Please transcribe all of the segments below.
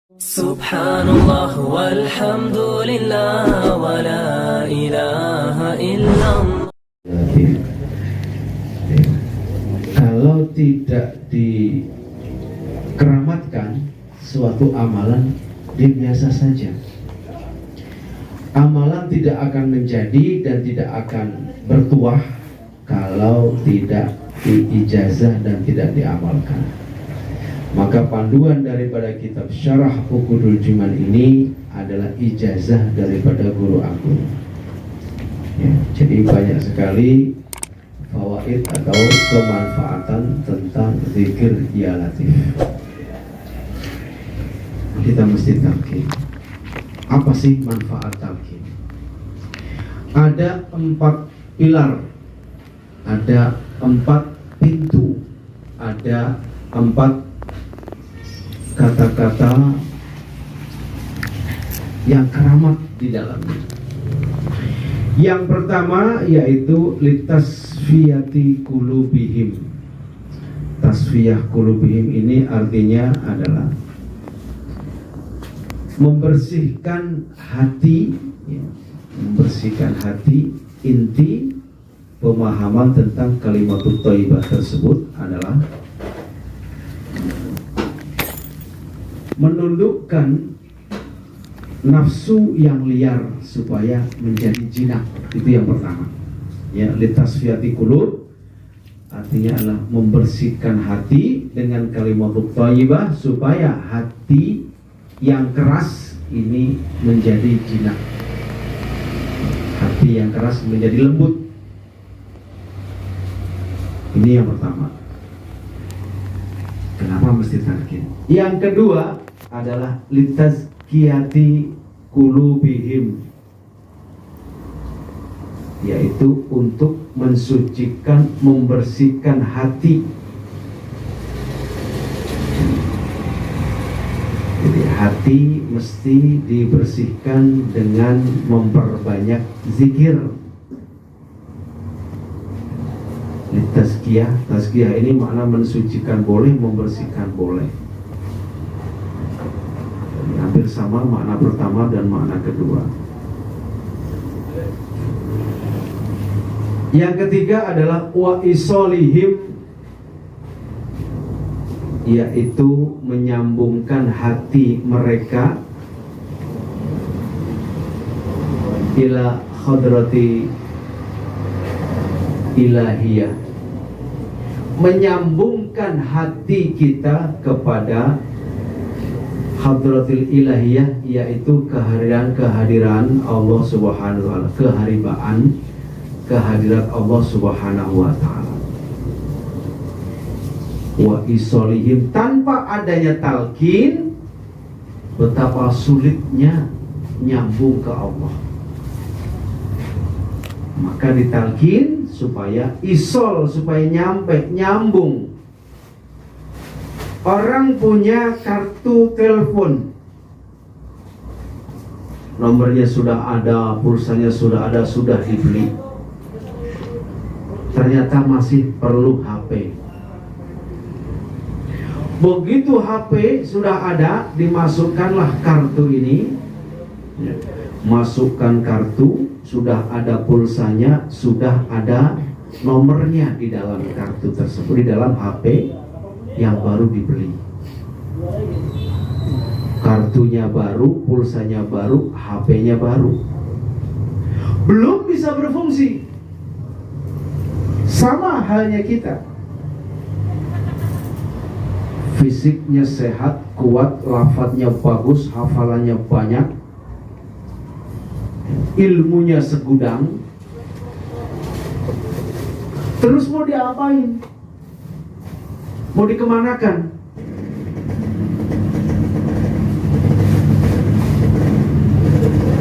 Subhanallah walhamdulillah wa la ilaha illallah. Kalau tidak dikeramatkan suatu amalan, dia biasa saja. Amalan tidak akan menjadi dan tidak akan bertuah kalau tidak diijazah dan tidak diamalkan. Maka panduan daripada kitab Syarah Uqudul Juman ini adalah ijazah daripada guru agung. Ya, jadi banyak sekali fawaid atau kemanfaatan tentang zikir ya latif. Kita mesti talqin. Apa sih manfaat talqin? Ada 4 pilar, ada 4 pintu, ada 4 kata-kata yang keramat di dalamnya. Yang pertama yaitu litasfiyati qulubihim. Tasfiyah qulubihim ini artinya adalah membersihkan hati, ya, membersihkan hati. Inti pemahaman tentang kalimatut thayyibah tersebut adalah menundukkan nafsu yang liar supaya menjadi jinak. Itu yang pertama. Ya, litasfiyati qulub artinya adalah membersihkan hati dengan kalimatut thayyibah supaya hati yang keras ini menjadi jinak. Hati yang keras menjadi lembut. Ini yang pertama. Kenapa mesti talqin? Yang kedua adalah litazkiyati qulubihim, yaitu untuk mensucikan, membersihkan hati. Jadi hati mesti dibersihkan dengan memperbanyak zikir. Tazkiyah, tazkiyah ini makna mensucikan boleh, membersihkan boleh. Jadi, hampir sama makna pertama dan makna kedua. Yang ketiga adalah wa isolihim, yaitu menyambungkan hati mereka ila khadrati ilahiyah, menyambungkan hati kita kepada hadratil ilahiyah, yaitu kehadiran Allah Subhanahu wa taala, kehadirat Allah Subhanahu wa taala. Wa isolihim, tanpa adanya talqin betapa sulitnya nyambung ke Allah. Maka ditalqin supaya isol, supaya nyambung. Orang punya kartu telepon, nomornya sudah ada, pulsanya sudah ada, sudah dibeli, ternyata masih perlu HP. Begitu HP sudah ada, dimasukkanlah kartu ini, ya. Masukkan kartu, sudah ada pulsanya, sudah ada nomornya di dalam kartu tersebut, di dalam HP yang baru dibeli. Kartunya baru, pulsanya baru, HP-nya baru, belum bisa berfungsi. Sama halnya kita, fisiknya sehat, kuat, lafadznya bagus, hafalannya banyak, ilmunya segudang, terus mau diapain? Mau dikemanakan?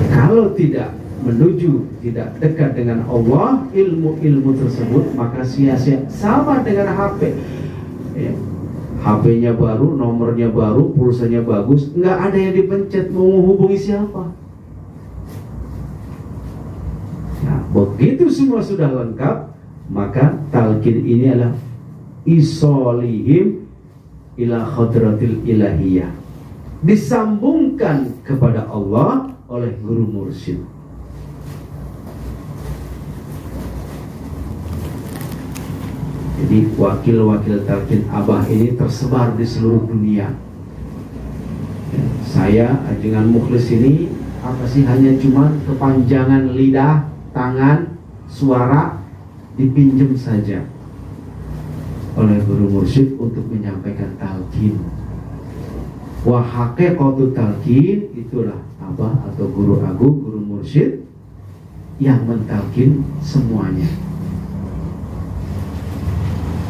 Kalau tidak menuju, tidak dekat dengan Allah, ilmu-ilmu tersebut maka sia-sia. Sama dengan HP, ya. HP-nya baru, nomornya baru, pulsanya bagus, nggak ada yang dipencet, mau menghubungi siapa? Nah, begitu semua sudah lengkap, maka talqin ini adalah isolihim ila khadratil ilahiyah, disambungkan kepada Allah oleh guru mursyid. Jadi wakil-wakil talqin Abah ini tersebar di seluruh dunia. Ya, saya dengan Mukhlis ini apa sih, hanya cuma kepanjangan lidah, tangan, suara dipinjam saja oleh guru mursyid untuk menyampaikan talqin. Wa haqiqatu talqin, itulah Abah atau guru agung, guru mursyid yang mentalqin semuanya.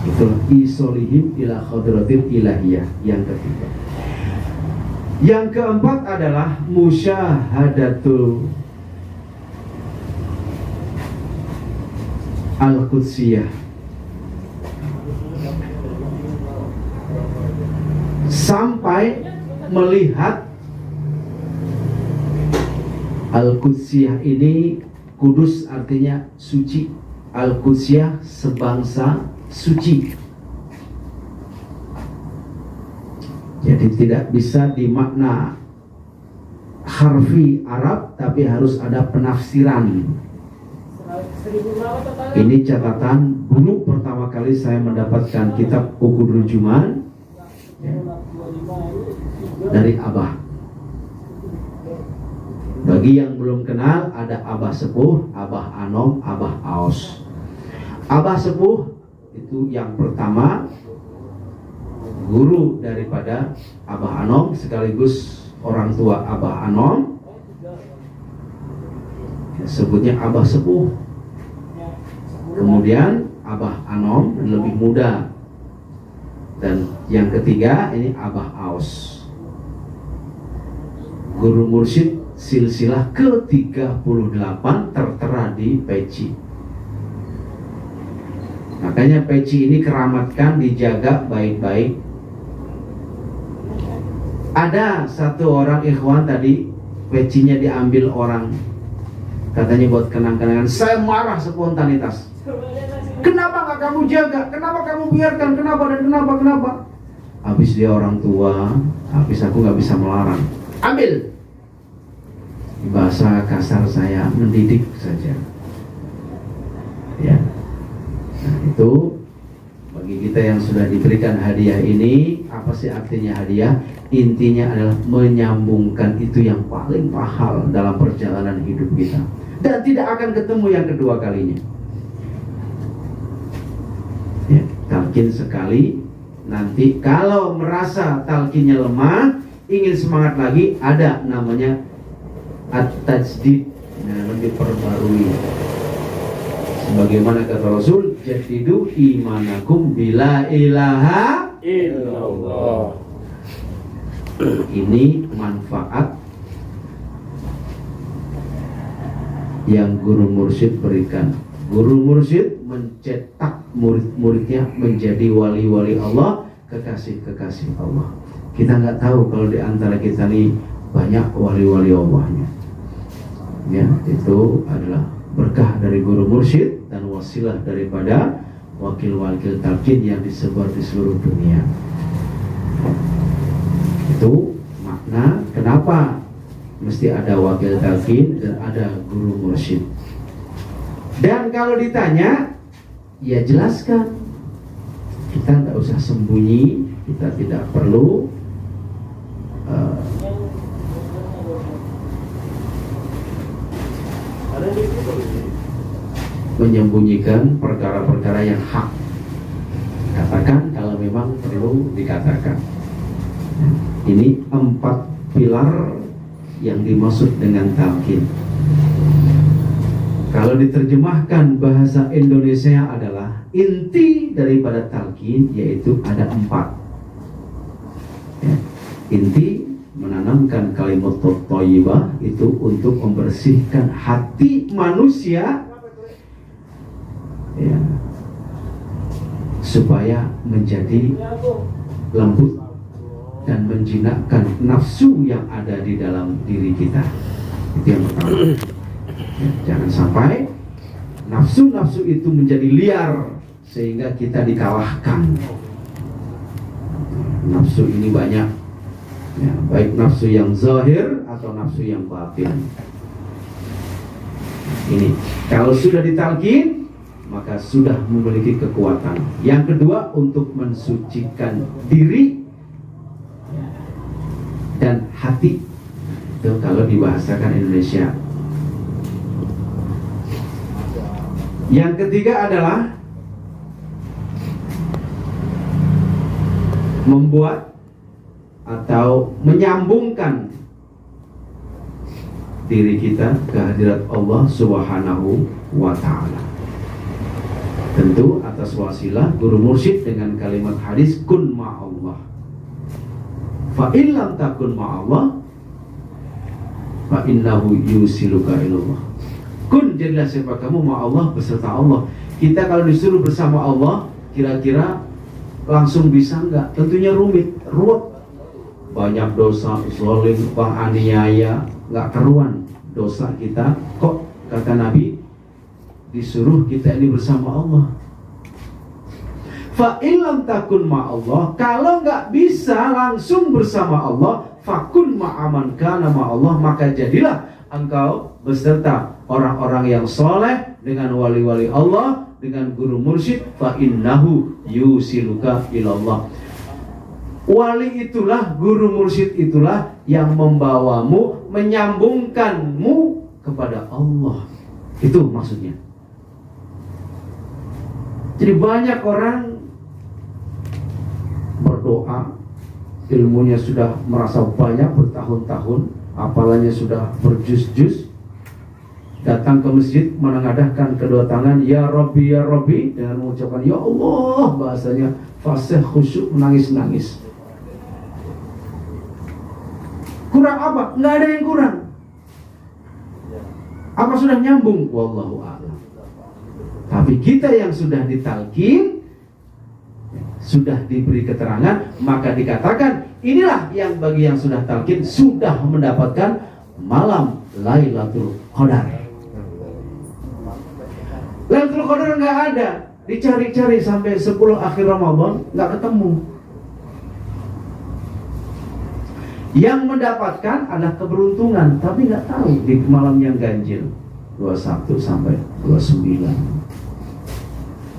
Itulah isolihim ila khadratil ilahiyah yang ketiga. Yang keempat adalah musyahadatul al-qudsiyah. Sampai melihat al-qudsiyah ini, kudus artinya suci, al-qudsiyah sebangsa suci. Jadi tidak bisa dimakna harfi Arab, tapi harus ada penafsiran. Ini catatan dulu pertama kali saya mendapatkan kitab Uqudul Juman, ya, dari Abah. Bagi yang belum kenal, ada Abah Sepuh, Abah Anom, Abah Aos. Abah Sepuh itu yang pertama, guru daripada Abah Anom, sekaligus orang tua Abah Anom, sebutnya Abah Sepuh. Kemudian Abah Anom lebih muda, dan yang ketiga ini Abah Aos, guru mursyid silsilah ke-38 tertera di Peci. Makanya Peci ini keramatkan, dijaga baik-baik. Ada satu orang ikhwan tadi, pecinya diambil orang, katanya buat kenang-kenangan. Saya marah spontanitas. Kenapa nggak kamu jaga? Kenapa kamu biarkan? Kenapa dan kenapa? Habis dia orang tua, habis aku nggak bisa melarang. Ambil. Bahasa kasar saya, mendidik saja. Ya. Nah, itu bagi kita yang sudah diberikan hadiah ini, apa sih artinya hadiah? Intinya adalah menyambungkan itu yang paling mahal dalam perjalanan hidup kita, dan tidak akan ketemu yang kedua kalinya. Ya, talqin sekali, nanti kalau merasa talqinnya lemah, ingin semangat lagi, ada namanya at-tajdid, diperbarui. Sebagaimana kata Rasul, jadidu imanakum bila ilaha illallah. Ini manfaat yang guru mursyid berikan. Guru mursyid mencetak murid-muridnya menjadi wali-wali Allah, kekasih-kekasih Allah. Kita nggak tahu kalau di antara kita nih banyak wali-wali Allahnya. Ya, itu adalah berkah dari guru mursyid dan wasilah daripada wakil-wakil talqin yang disebar di seluruh dunia. Itu makna kenapa mesti ada wakil talqin dan ada guru mursyid. Dan kalau ditanya, ya jelaskan. Kita tidak usah sembunyi, kita tidak perlu menyembunyikan perkara-perkara yang hak. Katakan kalau memang perlu dikatakan. Ini 4 pilar yang dimaksud dengan talqin. Kalau diterjemahkan bahasa Indonesia adalah inti daripada talqin, yaitu ada 4. Ya, inti menanamkan kalimat thayyibah itu untuk membersihkan hati manusia, ya, supaya menjadi lembut dan menjinakkan nafsu yang ada di dalam diri kita. Itu yang pertama. Ya, jangan sampai nafsu-nafsu itu menjadi liar sehingga kita dikalahkan. Nafsu ini banyak, Ya, baik nafsu yang zahir atau nafsu yang batin. Ini kalau sudah ditalkin maka sudah memiliki kekuatan. Yang kedua, untuk mensucikan diri dan hati. Itu kalau dibahasakan Indonesia. Yang ketiga adalah membuat atau menyambungkan diri kita ke hadirat Allah Subhanahu wa ta'ala. Tentu atas wasilah guru mursyid dengan kalimat hadis kun ma'allah. Fa in lam takun ma'allah fa innahu yusiluka ilallah. Kun, jadilah siapa kamu ma'allah, beserta Allah. Kita kalau disuruh bersama Allah, kira-kira langsung bisa enggak? Tentunya ruwet. Banyak dosa, zalim, penganiaya, enggak keruan dosa kita. Kok kata Nabi disuruh kita ini bersama Allah. Fa in lam takun ma'allah, kalau enggak bisa langsung bersama Allah, fakun ma'aman kana ma'allah, maka jadilah engkau beserta orang-orang yang soleh dengan wali-wali Allah, dengan guru mursyid. Fa innahu yusiluka ilallah. Wali itulah, guru mursyid itulah yang membawamu, menyambungkanmu kepada Allah. Itu maksudnya. Jadi banyak orang berdoa, ilmunya sudah merasa banyak bertahun-tahun, apalanya sudah berjuz-juz, datang ke masjid menengadahkan kedua tangan, ya Rabbi ya Rabbi, dengan mengucapkan ya Allah, bahasanya fasih, khusyuk, menangis-nangis. Kurang apa? Nggak ada yang kurang. Apa sudah nyambung? Wallahu a'lam. Tapi kita yang sudah ditalkin, sudah diberi keterangan, maka dikatakan inilah yang bagi yang sudah talkin sudah mendapatkan malam Lailatul Qadar. Lailatul Qadar nggak ada, dicari-cari sampai 10 akhir Ramadan nggak ketemu. Yang mendapatkan adalah keberuntungan, tapi nggak tahu di malam yang ganjil 21 sampai 29.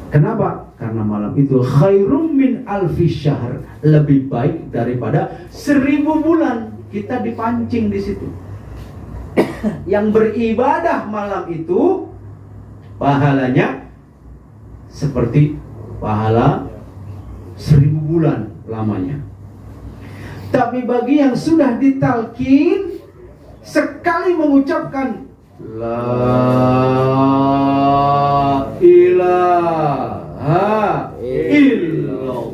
Kenapa? Karena malam itu khairum min alfi syahr, lebih baik daripada 1000 bulan. Kita dipancing di situ. Yang beribadah malam itu pahalanya seperti pahala 1000 bulan lamanya. Tapi bagi yang sudah ditalkin, sekali mengucapkan La ilaha illallah,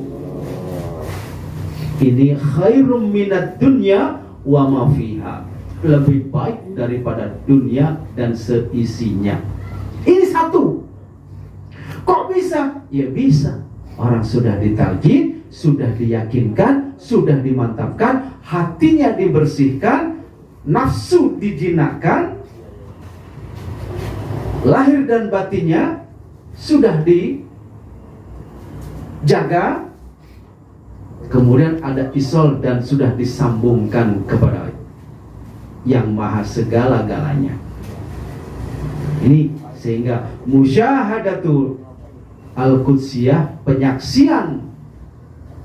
ini khairum minad dunya wa ma fiha, lebih baik daripada dunia dan seisinya. Ini satu. Kok bisa? Ya bisa. Orang sudah ditalkin, sudah diyakinkan, sudah dimantapkan, hatinya dibersihkan, nafsu dijinakkan, lahir dan batinnya sudah dijaga, kemudian ada isol dan sudah disambungkan kepada yang maha segala-galanya. Ini sehingga musyahadatul al-qudsiyah, penyaksian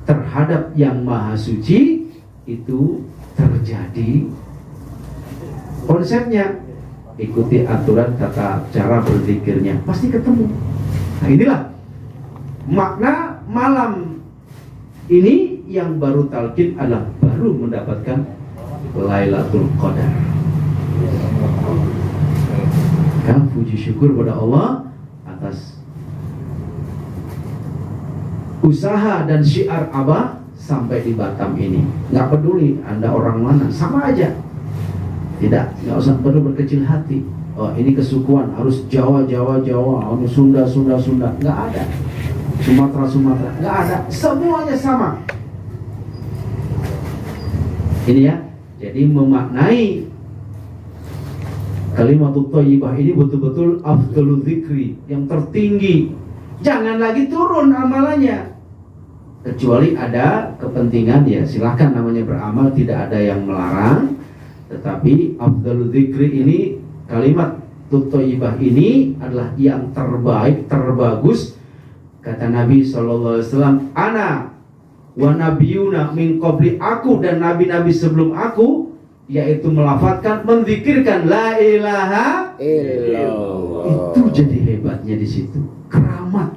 terhadap yang maha suci itu terjadi. Konsepnya ikuti aturan tata cara berzikirnya, pasti ketemu. Nah inilah makna malam ini yang baru talqin adalah baru mendapatkan Lailatul Qadar. Kan puji syukur pada Allah atas usaha dan syiar Abah sampai di Batam ini. Nggak peduli Anda orang mana, sama aja. Tidak, nggak usah perlu berkecil hati. Oh ini kesukuan harus Jawa, harus Sunda, nggak ada. Sumatera, nggak ada. Semuanya sama. Ini ya, jadi memaknai kalimatut thayyibah ini betul-betul afdalul dzikri, yang tertinggi. Jangan lagi turun amalannya. kecuali ada kepentingan ya silahkan namanya beramal, tidak ada yang melarang. Tetapi afdalul dzikri ini, kalimat thayyibah ini adalah yang terbaik, terbagus. Kata Nabi SAW, ana wa nabiyuna min qabli, aku dan nabi-nabi sebelum aku, yaitu melafatkan, menzikirkan la ilaha illallah. Itu jadi hebatnya di situ, keramat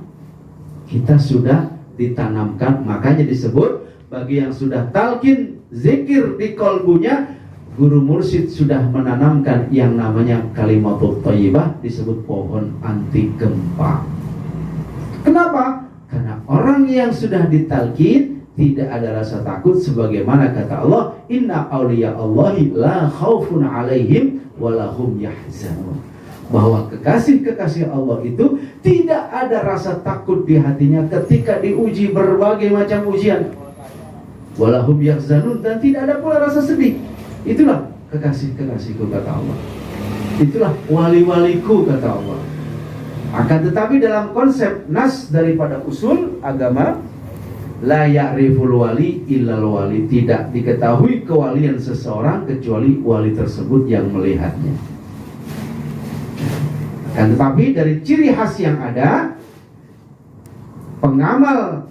kita sudah ditanamkan. Makanya disebut bagi yang sudah talqin zikir di kolbunya, guru mursyid sudah menanamkan yang namanya kalimatut thayyibah, disebut pohon anti gempa. Kenapa? Karena orang yang sudah ditalqin tidak ada rasa takut, sebagaimana kata Allah, inna awliya Allahi la khaufun alaihim walahum yahzanun. Bahwa kekasih-kekasih Allah itu tidak ada rasa takut di hatinya ketika diuji berbagai macam ujian. Walahum yahzanun, dan tidak ada pula rasa sedih. Itulah kekasih-kekasihku kata Allah. Itulah wali-waliku kata Allah. Akan tetapi dalam konsep nas daripada usul agama, la ya'riful wali illal wali, tidak diketahui kewalian seseorang kecuali wali tersebut yang melihatnya. Akan tetapi dari ciri khas yang ada, pengamal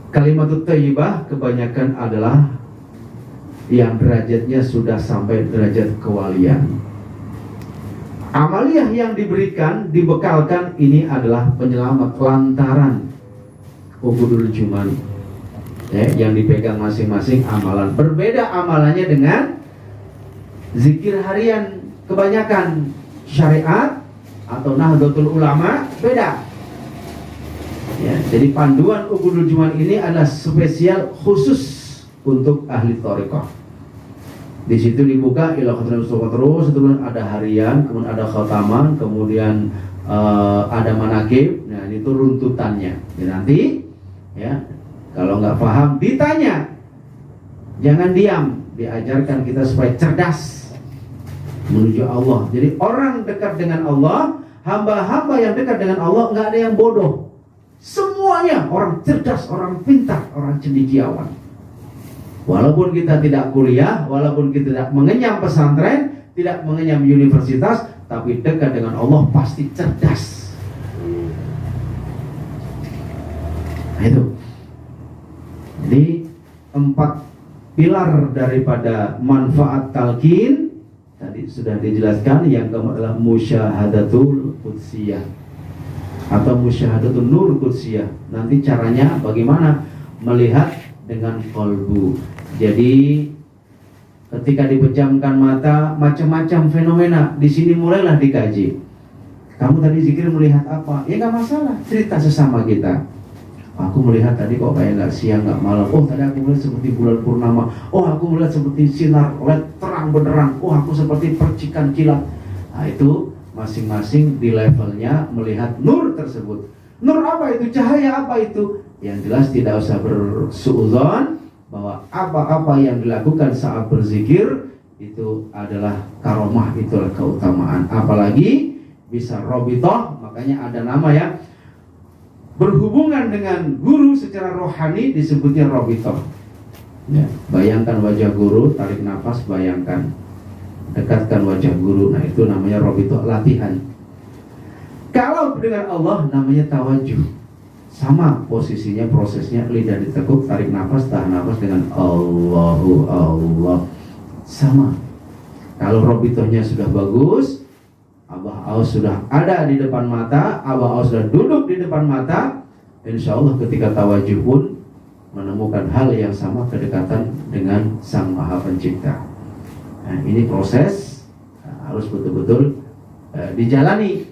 kalimatut thayyibah kebanyakan adalah yang derajatnya sudah sampai derajat kewalian. Amaliyah yang diberikan, dibekalkan, ini adalah penyelamat lantaran Ubudul Juman ya, yang dipegang masing-masing amalan. Berbeda amalannya dengan zikir harian kebanyakan syariat atau Nahdlatul Ulama, beda ya. Jadi panduan Ubudul Juman ini adalah spesial khusus untuk ahli thariqah. Di situ dibuka ila khataman terus, kemudian ada harian, kemudian ada khataman, kemudian ada manakib. Nah, itu runtutannya. Jadi nanti ya, kalau nggak paham ditanya, jangan diam, diajarkan kita supaya cerdas menuju Allah. Jadi orang dekat dengan Allah, hamba-hamba yang dekat dengan Allah, nggak ada yang bodoh. Semuanya orang cerdas, orang pintar, orang cendekiawan. Walaupun kita tidak kuliah, walaupun kita tidak mengenyam pesantren, tidak mengenyam universitas, tapi dekat dengan Allah pasti cerdas. Nah itu. Jadi 4 pilar daripada manfaat talqin tadi sudah dijelaskan. Yang keempat adalah musyahadatul qudsiyah atau musyahadatul nur qudsiyah. Nanti caranya bagaimana? Melihat dengan kolbu. Jadi ketika dipejamkan mata, macam-macam fenomena di sini mulailah dikaji. Kamu tadi zikir melihat apa? Ya nggak masalah, cerita sesama kita. Aku melihat tadi kok kayak nggak siang nggak malam. Oh tadi aku melihat seperti bulan purnama. Oh aku melihat seperti sinar LED terang benderang. Oh aku seperti percikan kilat. Nah itu masing-masing di levelnya melihat nur tersebut. Nur apa itu? Cahaya apa itu? Yang jelas tidak usah bersuudzon bahwa apa-apa yang dilakukan saat berzikir itu adalah karomah, itulah keutamaan. Apalagi bisa robitoh, makanya ada nama ya, berhubungan dengan guru secara rohani disebutnya robitoh ya. Bayangkan wajah guru, tarik nafas, bayangkan, dekatkan wajah guru, nah itu namanya robitoh, latihan. Kalau dengan Allah namanya tawajuh. Sama posisinya, prosesnya, lidah ditekuk, tarik nafas, tahan nafas dengan Allahu Allah. Sama. Kalau robitohnya sudah bagus, Abah Aus sudah ada di depan mata, Abah Aus sudah duduk di depan mata, insya Allah ketika tawajuh pun menemukan hal yang sama, kedekatan dengan Sang Maha Pencipta. Nah, ini proses harus betul-betul dijalani.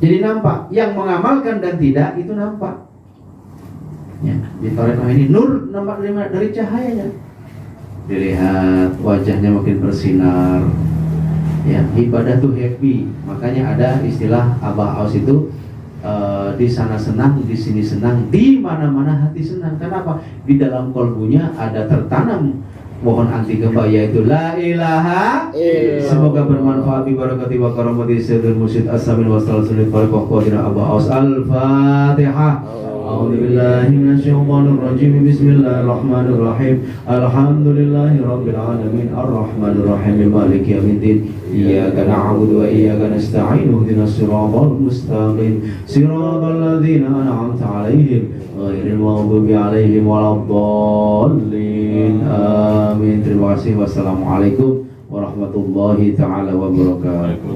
Jadi nampak, yang mengamalkan dan tidak itu nampak. Ya, di thariqah ini nur nampak dari cahayanya. Dilihat wajahnya makin bersinar. Ya, ibadah tuh happy. Makanya ada istilah Abah Aus itu di sana senang, di sini senang, di mana-mana hati senang. Kenapa? Di dalam kolbunya ada tertanam mohon anti gempa, yaitu la ilaha illallah. Semoga bermanfaat, barakati wa karamati sayyidil mursyid as-samin wa sallallahu alaihi wa sallam. Abah Aus al-Fatihah. أعوذ بالله من الشيطان الرجيم بسم الله الرحمن الرحيم الحمد لله رب العالمين الرحمن الرحيم مالك يوم الدين إياك نعبد وإياك نستعين اهدنا الصراط المستقيم صراط الذين أنعمت عليهم غير المغضوب عليهم ولا الضالين آمين. Terima kasih. Wassalamualaikum warahmatullahi taala wabarakatuh.